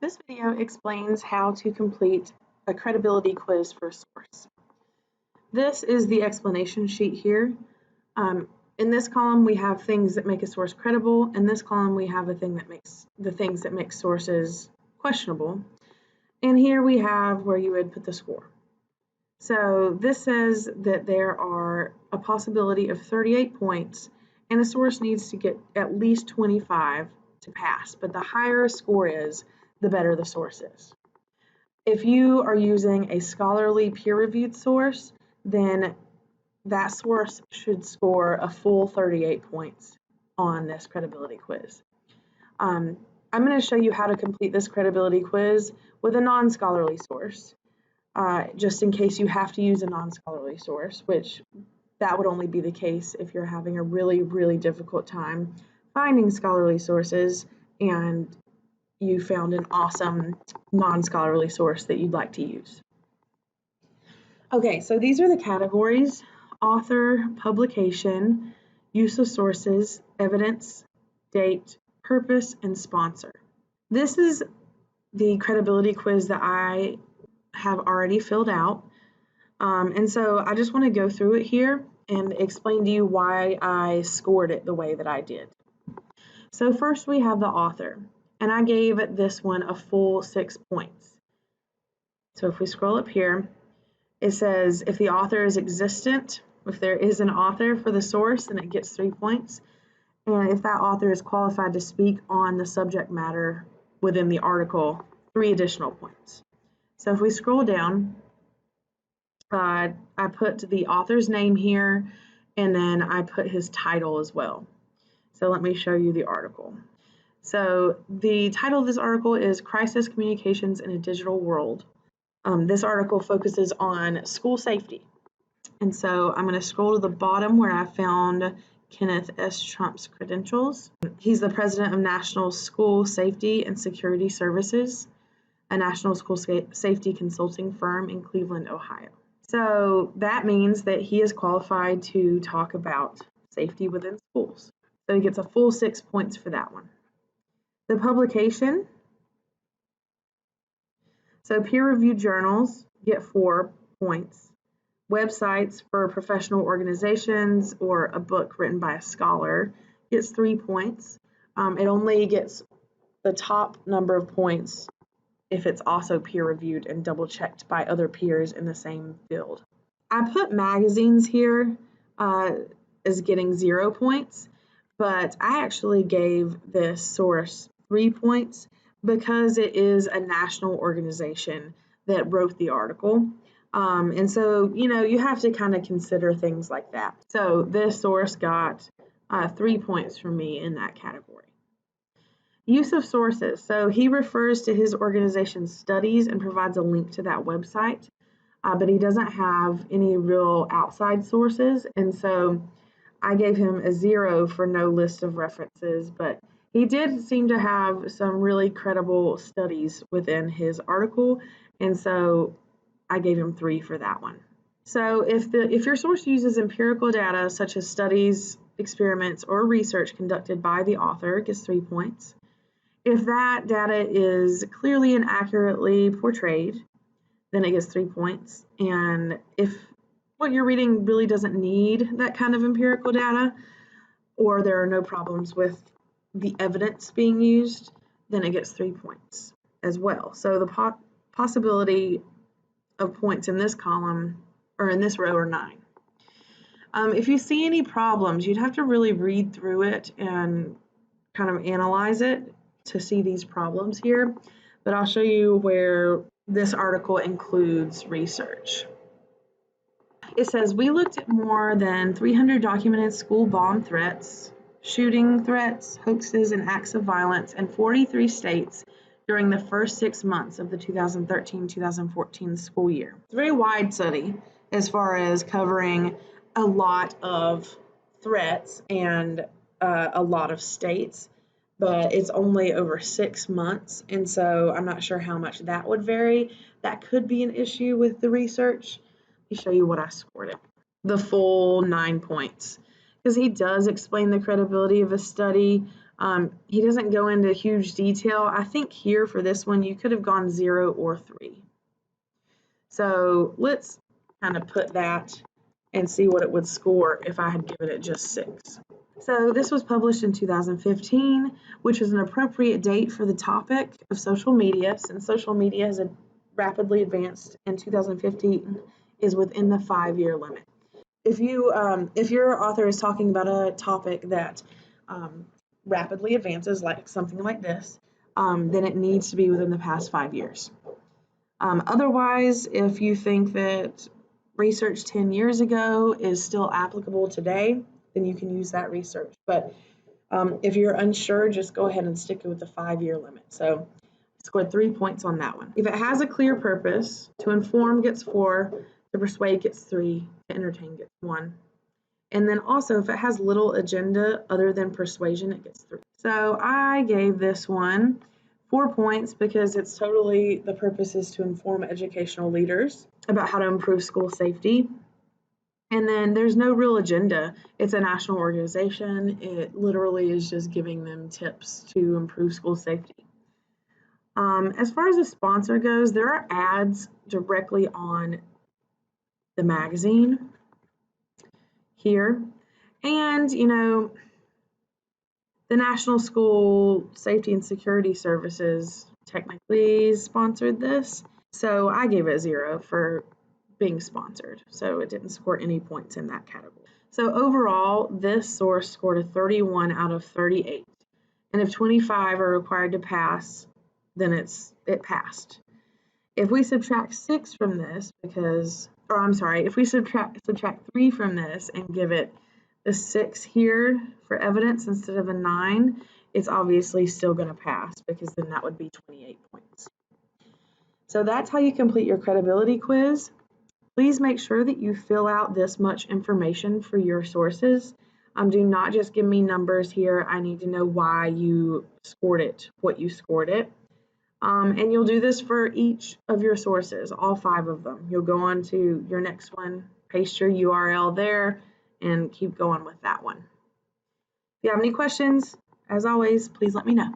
This video explains how to complete a credibility quiz for a source. This is the explanation sheet here. In this column, we have things that make a source credible. In this column, we have the things that make sources questionable. And here we have where you would put the score. So this says that there are a possibility of 38 points, and a source needs to get at least 25 to pass, but the higher a score is, the better the source is. If you are using a scholarly peer-reviewed source, then that source should score a full 38 points on this credibility quiz. I'm going to show you how to complete this credibility quiz with a non-scholarly source, just in case you have to use a non-scholarly source, which that would only be the case if you're having a really, really difficult time finding scholarly sources and you found an awesome non-scholarly source that you'd like to use. Okay, so these are the categories: author, publication, use of sources, evidence, date, purpose, and sponsor. This is the credibility quiz that I have already filled out. And so I just want to go through it here and explain to you why I scored it the way that I did. So first we have the author, and I gave this one a full 6 points. So if we scroll up here, it says if the author is existent, if there is an author for the source, then it gets 3 points. And if that author is qualified to speak on the subject matter within the article, 3 additional points. So if we scroll down, I put the author's name here, and then I put his title as well. So let me show you the article. So the title of this article is Crisis Communications in a Digital World. This article focuses on school safety. And so I'm going to scroll to the bottom where I found Kenneth S. Trump's credentials. He's the president of National School Safety and Security Services, a national school safety consulting firm in Cleveland, Ohio. So that means that he is qualified to talk about safety within schools. So he gets a full 6 points for that one. The publication. So peer-reviewed journals get 4 points. Websites for professional organizations or a book written by a scholar gets 3 points. It only gets the top number of points if it's also peer-reviewed and double-checked by other peers in the same field. I put magazines here as getting 0 points, but I actually gave this source 3 points because it is a national organization that wrote the article. And so, you have to kind of consider things like that. So this source got 3 points from me in that category. Use of sources. So he refers to his organization's studies and provides a link to that website, but he doesn't have any real outside sources. And so I gave him a 0 for no list of references, but he did seem to have some really credible studies within his article, and so I gave him 3 for that one. So if your source uses empirical data such as studies, experiments, or research conducted by the author, it gets 3 points. If that data is clearly and accurately portrayed, then it gets 3 points. And if what you're reading really doesn't need that kind of empirical data, or there are no problems with the evidence being used, then it gets 3 points as well. So the possibility of points in this column or in this row are 9. If you see any problems, you'd have to really read through it and kind of analyze it to see these problems here, but I'll show you where this article includes research. It says, we looked at more than 300 documented school bomb threats, shooting threats, hoaxes, and acts of violence in 43 states during the first 6 months of the 2013-2014 school year. It's a very wide study as far as covering a lot of threats and a lot of states, but it's only over 6 months, and so I'm not sure how much that would vary. That could be an issue with the research. Let me show you what I scored it. The full 9 points, because he does explain the credibility of a study, He doesn't go into huge detail. I think here for this one, you could have gone 0 or 3. So let's kind of put that and see what it would score if I had given it just 6. So this was published in 2015, which is an appropriate date for the topic of social media, since social media has rapidly advanced, and 2015 is within the 5-year limit. If your author is talking about a topic that rapidly advances, like something like this, then it needs to be within the past 5 years. Otherwise, if you think that research 10 years ago is still applicable today, then you can use that research. But if you're unsure, just go ahead and stick it with the 5-year limit. So I scored 3 points on that one. If it has a clear purpose, to inform gets 4, to persuade gets 3, to entertain gets 1. And then also, if it has little agenda other than persuasion, it gets 3. So I gave this one 4 points because it's totally, the purpose is to inform educational leaders about how to improve school safety. And then there's no real agenda. It's a national organization. It literally is just giving them tips to improve school safety. As far as the sponsor goes, there are ads directly on the magazine here. And, you know, the National School Safety and Security Services technically sponsored this. So I gave it 0 for being sponsored. So it didn't score any points in that category. So overall, this source scored a 31 out of 38. And if 25 are required to pass, then it passed. If we subtract 6 from this if we subtract 3 from this and give it the 6 here for evidence instead of a 9, it's obviously still going to pass, because then that would be 28 points. So that's how you complete your credibility quiz. Please make sure that you fill out this much information for your sources. Do not just give me numbers here. I need to know why you scored it, what you scored it. And you'll do this for each of your sources, all 5 of them. You'll go on to your next one, paste your URL there, and keep going with that one. If you have any questions, as always, please let me know.